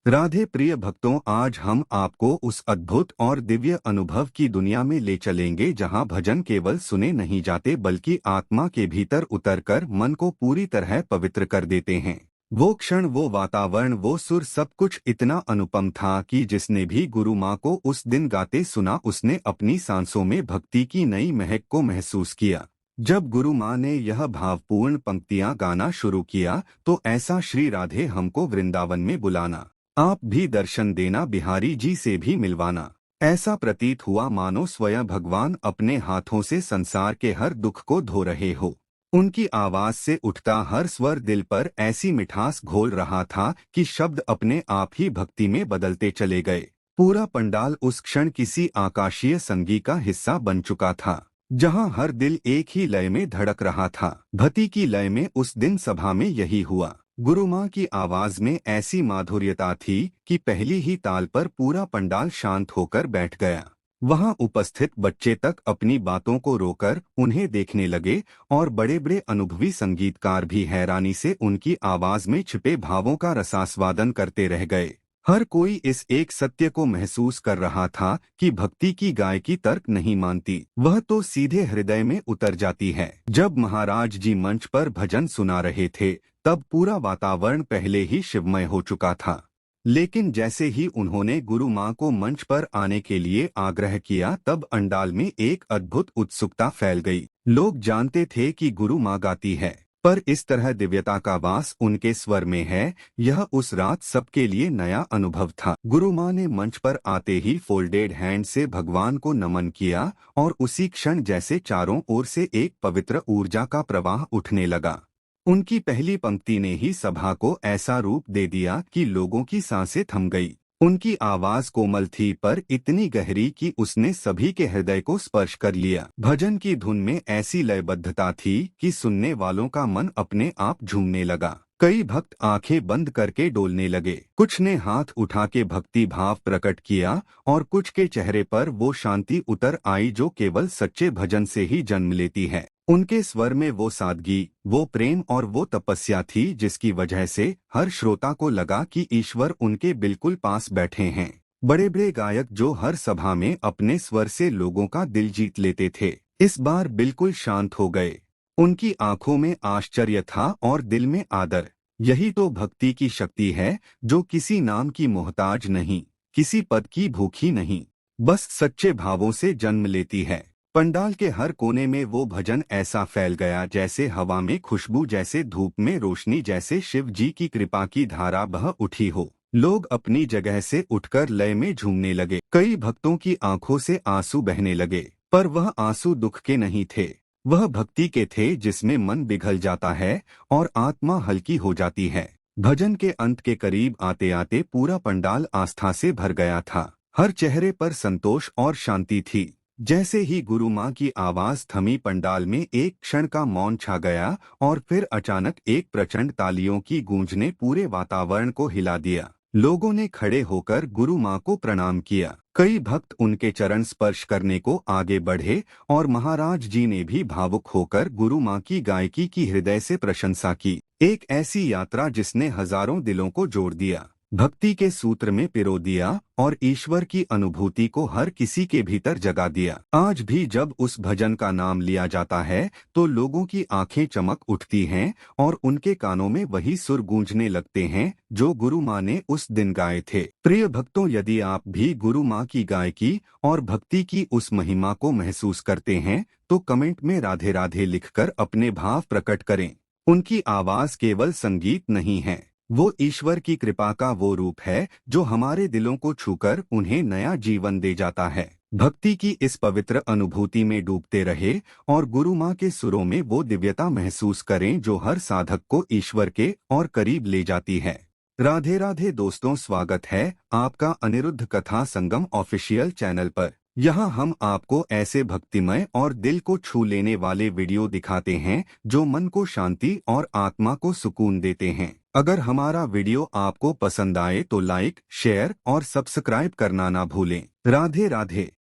राधे प्रिय भक्तों, आज हम आपको उस अद्भुत और दिव्य अनुभव की दुनिया में ले चलेंगे जहां भजन केवल सुने नहीं जाते बल्कि आत्मा के भीतर उतरकर मन को पूरी तरह पवित्र कर देते हैं। वो क्षण, वो वातावरण, वो सुर, सब कुछ इतना अनुपम था कि जिसने भी गुरु माँ को उस दिन गाते सुना उसने अपनी सांसों में भक्ति की नई महक को महसूस किया। जब गुरु माँ ने यह भावपूर्ण पंक्तियां गाना शुरू किया तो ऐसा, श्री राधे हमको वृंदावन में बुलाना, आप भी दर्शन देना, बिहारी जी से भी मिलवाना, ऐसा प्रतीत हुआ मानो स्वयं भगवान अपने हाथों से संसार के हर दुख को धो रहे हो। उनकी आवाज से उठता हर स्वर दिल पर ऐसी मिठास घोल रहा था कि शब्द अपने आप ही भक्ति में बदलते चले गए। पूरा पंडाल उस क्षण किसी आकाशीय संगीत का हिस्सा बन चुका था, जहां हर दिल एक ही लय में धड़क रहा था। भक्ति की लय में उस दिन सभा में यही हुआ। गुरु माँ की आवाज में ऐसी माधुर्यता थी कि पहली ही ताल पर पूरा पंडाल शांत होकर बैठ गया। वहां उपस्थित बच्चे तक अपनी बातों को रोकर उन्हें देखने लगे और बड़े बड़े अनुभवी संगीतकार भी हैरानी से उनकी आवाज में छिपे भावों का रसास्वादन करते रह गए। हर कोई इस एक सत्य को महसूस कर रहा था कि भक्ति की गायकी तर्क नहीं मानती, वह तो सीधे हृदय में उतर जाती है। जब महाराज जी मंच पर भजन सुना रहे थे तब पूरा वातावरण पहले ही शिवमय हो चुका था, लेकिन जैसे ही उन्होंने गुरु माँ को मंच पर आने के लिए आग्रह किया तब अंडाल में एक अद्भुत उत्सुकता फैल गई। लोग जानते थे कि गुरु माँ गाती है, पर इस तरह दिव्यता का वास उनके स्वर में है, यह उस रात सबके लिए नया अनुभव था। गुरु माँ ने मंच पर आते ही फोल्डेड हैंड से भगवान को नमन किया और उसी क्षण जैसे चारों ओर से एक पवित्र ऊर्जा का प्रवाह उठने लगा। उनकी पहली पंक्ति ने ही सभा को ऐसा रूप दे दिया कि लोगों की सांसें थम गई। उनकी आवाज कोमल थी पर इतनी गहरी कि उसने सभी के हृदय को स्पर्श कर लिया। भजन की धुन में ऐसी लयबद्धता थी कि सुनने वालों का मन अपने आप झूमने लगा। कई भक्त आंखें बंद करके डोलने लगे, कुछ ने हाथ उठा के भक्ति भाव प्रकट किया और कुछ के चेहरे पर वो शांति उतर आई जो केवल सच्चे भजन से ही जन्म लेती है। उनके स्वर में वो सादगी, वो प्रेम और वो तपस्या थी जिसकी वजह से हर श्रोता को लगा कि ईश्वर उनके बिल्कुल पास बैठे हैं। बड़े बड़े गायक जो हर सभा में अपने स्वर से लोगों का दिल जीत लेते थे, इस बार बिल्कुल शांत हो गए। उनकी आंखों में आश्चर्य था और दिल में आदर। यही तो भक्ति की शक्ति है, जो किसी नाम की मोहताज नहीं, किसी पद की भूखी नहीं, बस सच्चे भावों से जन्म लेती है। पंडाल के हर कोने में वो भजन ऐसा फैल गया जैसे हवा में खुशबू, जैसे धूप में रोशनी, जैसे शिव जी की कृपा की धारा बह उठी हो। लोग अपनी जगह से उठकर लय में झूमने लगे। कई भक्तों की आंखों से आंसू बहने लगे, पर वह आंसू दुख के नहीं थे, वह भक्ति के थे जिसमें मन पिघल जाता है और आत्मा हल्की हो जाती है। भजन के अंत के करीब आते आते पूरा पंडाल आस्था से भर गया था। हर चेहरे पर संतोष और शांति थी। जैसे ही गुरु माँ की आवाज थमी, पंडाल में एक क्षण का मौन छा गया और फिर अचानक एक प्रचंड तालियों की गूंज ने पूरे वातावरण को हिला दिया। लोगों ने खड़े होकर गुरु माँ को प्रणाम किया। कई भक्त उनके चरण स्पर्श करने को आगे बढ़े और महाराज जी ने भी भावुक होकर गुरु माँ की गायकी की हृदय से प्रशंसा की। एक ऐसी यात्रा जिसने हजारों दिलों को जोड़ दिया, भक्ति के सूत्र में पिरो दिया और ईश्वर की अनुभूति को हर किसी के भीतर जगा दिया। आज भी जब उस भजन का नाम लिया जाता है तो लोगों की आंखें चमक उठती हैं और उनके कानों में वही सुर गूंजने लगते हैं जो गुरु माँ ने उस दिन गाए थे। प्रिय भक्तों, यदि आप भी गुरु माँ की गायकी और भक्ति की उस महिमा को महसूस करते हैं तो कमेंट में राधे राधे लिखकर अपने भाव प्रकट करें। उनकी आवाज केवल संगीत नहीं है, वो ईश्वर की कृपा का वो रूप है जो हमारे दिलों को छूकर उन्हें नया जीवन दे जाता है। भक्ति की इस पवित्र अनुभूति में डूबते रहे और गुरु माँ के सुरों में वो दिव्यता महसूस करें जो हर साधक को ईश्वर के और करीब ले जाती है। राधे राधे दोस्तों, स्वागत है आपका अनिरुद्ध कथा संगम ऑफिशियल चैनल पर। यहाँ हम आपको ऐसे भक्तिमय और दिल को छू लेने वाले वीडियो दिखाते हैं जो मन को शांति और आत्मा को सुकून देते हैं। अगर हमारा वीडियो आपको पसंद आए तो लाइक, शेयर और सब्सक्राइब करना ना भूलें। राधे राधे।